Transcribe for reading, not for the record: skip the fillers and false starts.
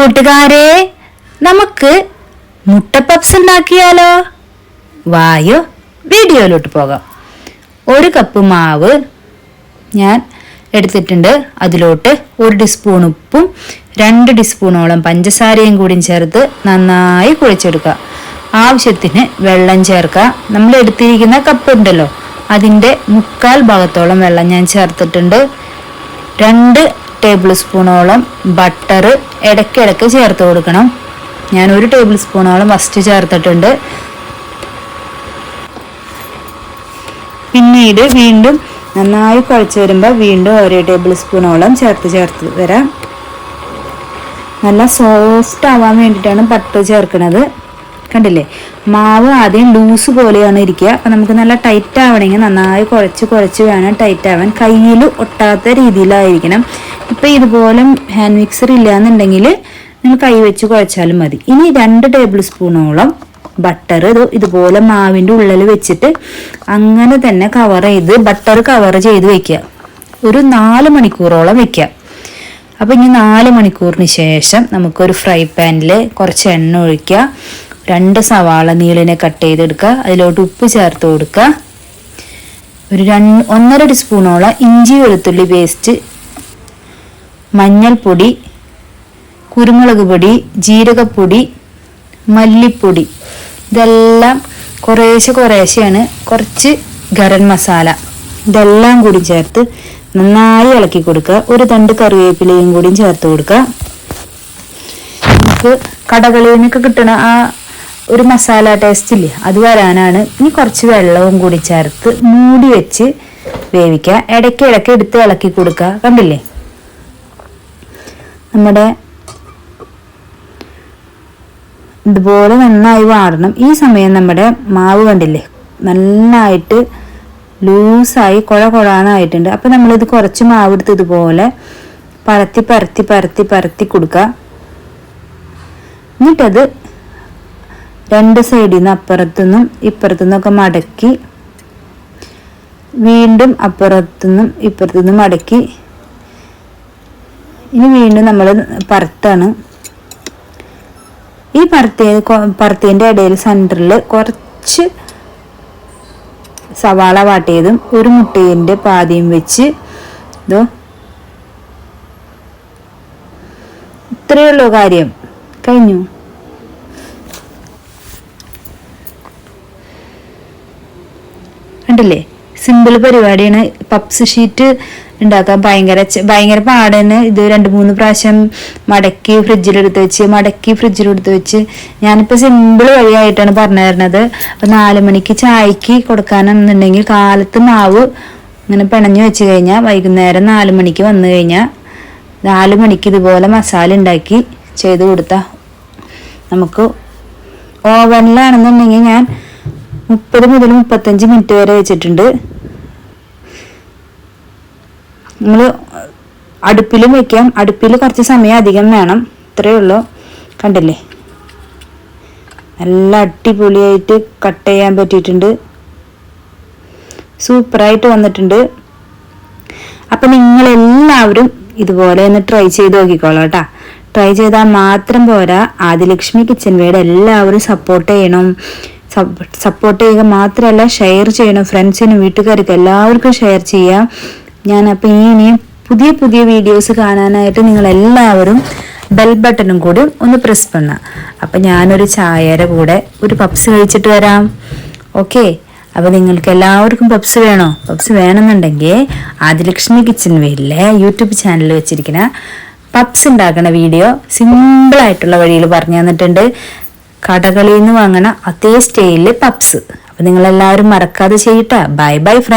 കൂട്ടുകാരെ, നമുക്ക് മുട്ട പപ്സ് ഉണ്ടാക്കിയാലോ? വായോ വീഡിയോയിലോട്ട് പോകാം. 1 കപ്പ് മാവ് ഞാൻ എടുത്തിട്ടുണ്ട്. അതിലോട്ട് 1 ടീസ്പൂൺ ഉപ്പും 2 ടീസ്പൂണോളം പഞ്ചസാരയും കൂടി ചേർത്ത് നന്നായി കുഴച്ചെടുക്കുക. ആവശ്യത്തിന് വെള്ളം ചേർക്കുക. നമ്മൾ എടുത്തിരിക്കുന്ന കപ്പ് ഉണ്ടല്ലോ, അതിൻ്റെ 1/4 ഭാഗത്തോളം വെള്ളം ഞാൻ ചേർത്തിട്ടുണ്ട്. 2 ടേബിൾ സ്പൂണോളം ബട്ടർ ഇടയ്ക്കിടയ്ക്ക് ചേർത്ത് കൊടുക്കണം. ഞാൻ 1 ടേബിൾ സ്പൂണോളം ഫസ്റ്റ് ചേർത്തിട്ടുണ്ട്. പിന്നീട് വീണ്ടും നന്നായി കുഴച്ച് വരുമ്പോൾ വീണ്ടും 1 ടേബിൾ സ്പൂണോളം ചേർത്ത് വരാം. നല്ല സോഫ്റ്റ് ആവാൻ വേണ്ടിയിട്ടാണ് ബട്ടർ ചേർക്കുന്നത്. കണ്ടില്ലേ, മാവ് ആദ്യം ലൂസ് പോലെയാണ് ഇരിക്കുക. അപ്പം നമുക്ക് നല്ല ടൈറ്റ് ആവണമെങ്കിൽ നന്നായി കുഴച്ച് വേണം ടൈറ്റ് ആവാൻ. കയ്യിൽ ഒട്ടാത്ത രീതിയിലായിരിക്കണം. ഇപ്പം ഇതുപോലെ ഹാൻഡ് മിക്സർ ഇല്ലയെന്നുണ്ടെങ്കിൽ നിങ്ങൾ കൈ വെച്ച് കുഴച്ചാലും മതി. ഇനി 2 ടേബിൾ സ്പൂണോളം ബട്ടർ ഇതുപോലെ മാവിൻ്റെ ഉള്ളിൽ വെച്ചിട്ട് അങ്ങനെ തന്നെ ബട്ടർ കവർ ചെയ്ത് വെക്കുക. ഒരു 4 മണിക്കൂറോളം വെക്കുക. അപ്പം ഇനി 4 മണിക്കൂറിന് ശേഷം നമുക്കൊരു ഫ്രൈ പാനിൽ കുറച്ച് എണ്ണ ഒഴിക്കുക. 2 സവാള നീളിനെ കട്ട് ചെയ്തെടുക്കുക. അതിലോട്ട് ഉപ്പ് ചേർത്ത് കൊടുക്കുക. ഒരു 1.5 ടീസ്പൂണോളം ഇഞ്ചി വെളുത്തുള്ളി പേസ്റ്റ്, മഞ്ഞൾപ്പൊടി, കുരുമുളക് പൊടി, ജീരകപ്പൊടി, മല്ലിപ്പൊടി, ഇതെല്ലാം കുറേശ്ശെയാണ്. കുറച്ച് ഗരം മസാല, ഇതെല്ലാം കൂടി ചേർത്ത് നന്നായി ഇളക്കി കൊടുക്കുക. ഒരു തണ്ട് കറിവേപ്പിലയും കൂടി ചേർത്ത് കൊടുക്കുക. നമുക്ക് കടകളിൽ നിന്നൊക്കെ കിട്ടണ ആ ഒരു മസാല ടേസ്റ്റ് ഇല്ലേ, അത് വരാനാണ്. ഇനി കുറച്ച് വെള്ളവും കൂടി ചേർത്ത് മൂടി വെച്ച് വേവിക്കുക. ഇടയ്ക്ക് എടുത്ത് ഇളക്കി കൊടുക്കുക. കണ്ടില്ലേ, നമ്മുടെ ഇതുപോലെ നന്നായി വാടണം. ഈ സമയം നമ്മുടെ മാവ് കണ്ടില്ലേ നന്നായിട്ട് ലൂസായി കുഴാന്നായിട്ടുണ്ട്. അപ്പം നമ്മളിത് കുറച്ച് മാവ് എടുത്ത് ഇതുപോലെ പരത്തി കൊടുക്കുക. എന്നിട്ടത് 2 സൈഡിൽ നിന്ന് അപ്പുറത്തുനിന്നും ഇപ്പുറത്തുനിന്നൊക്കെ മടക്കി വീണ്ടും അപ്പുറത്തുനിന്നും ഇപ്പുറത്തുനിന്നും മടക്കി ഇനി വീണ്ടും നമ്മൾ പരത്താണ്. ഈ പരത്തിൻ്റെ ഇടയിൽ സെൻറ്ററിൽ കുറച്ച് സവാള വാട്ടിയതും 1 മുട്ടയുടെ പാതിയും വെച്ച് ഇത്രയേ ഉള്ളൂ കാര്യം, കഴിഞ്ഞു. കണ്ടില്ലേ, സിമ്പിൾ പരിപാടിയാണ്. പപ്സ് ഷീറ്റ് ഉണ്ടാക്കാൻ ഭയങ്കര പാടാണ്. ഇത് 2-3 പ്രാവശ്യം മടക്കി ഫ്രിഡ്ജിലെടുത്ത് വെച്ച് ഞാനിപ്പോൾ സിമ്പിൾ വഴിയായിട്ടാണ് പറഞ്ഞു തരുന്നത്. അപ്പം 4 മണിക്ക് ചായക്ക് കൊടുക്കാനെന്നുണ്ടെങ്കിൽ കാലത്ത് മാവ് ഇങ്ങനെ പിണഞ്ഞു വെച്ച് കഴിഞ്ഞാൽ വൈകുന്നേരം 4 മണിക്ക് വന്നു കഴിഞ്ഞാൽ 4 മണിക്ക് ഇതുപോലെ മസാല ഉണ്ടാക്കി ചെയ്ത് കൊടുത്താൽ നമുക്ക് ഓവനിലാണെന്നുണ്ടെങ്കിൽ ഞാൻ 30 മുതൽ 35 മിനിറ്റ് വരെ വെച്ചിട്ടുണ്ട്. നമ്മൾ അടുപ്പിലും വെക്കാം. അടുപ്പിൽ കുറച്ച് സമയം അധികം വേണം. ഇത്രയേ ഉള്ളൂ. കണ്ടില്ലേ, നല്ല അടിപൊളിയായിട്ട് കട്ട് ചെയ്യാൻ പറ്റിയിട്ടുണ്ട്. സൂപ്പറായിട്ട് വന്നിട്ടുണ്ട്. അപ്പം നിങ്ങളെല്ലാവരും ഇതുപോലെ ഒന്ന് ട്രൈ ചെയ്ത് നോക്കിക്കോളാം കേട്ടോ. ട്രൈ ചെയ്താൽ മാത്രം പോരാ, ആദിലക്ഷ്മി കിച്ചൻ വേഡ് എല്ലാവരും സപ്പോർട്ട് ചെയ്യണം. സപ്പോർട്ട് ചെയ്യുക മാത്രമല്ല ഷെയർ ചെയ്യണം. ഫ്രണ്ട്സിനും വീട്ടുകാർക്കും എല്ലാവർക്കും ഷെയർ ചെയ്യാം. ഞാനപ്പോൾ ഇനിയും പുതിയ വീഡിയോസ് കാണാനായിട്ട് നിങ്ങളെല്ലാവരും ബെൽ ബട്ടണും കൂടി ഒന്ന് പ്രസ് പണ്ണാം. അപ്പം ഞാനൊരു ചായയുടെ കൂടെ ഒരു പപ്സ് കഴിച്ചിട്ട് വരാം. ഓക്കെ, അപ്പോൾ നിങ്ങൾക്ക് എല്ലാവർക്കും പപ്സ് വേണോ? പപ്സ് വേണമെന്നുണ്ടെങ്കിൽ ആദിലക്ഷ്മി കിച്ചൻ വേഡിലെ യൂട്യൂബ് ചാനൽ വെച്ചിരിക്കുന്ന പപ്സ് ഉണ്ടാക്കുന്ന വീഡിയോ സിമ്പിളായിട്ടുള്ള വഴിയിൽ പറഞ്ഞു തന്നിട്ടുണ്ട്. കടകളിൽ നിന്ന് വാങ്ങണ അതേ സ്റ്റൈലിൽ പപ്സ്. അപ്പം നിങ്ങളെല്ലാവരും മറക്കാതെ ചെയ്യട്ടെ. Bye friends.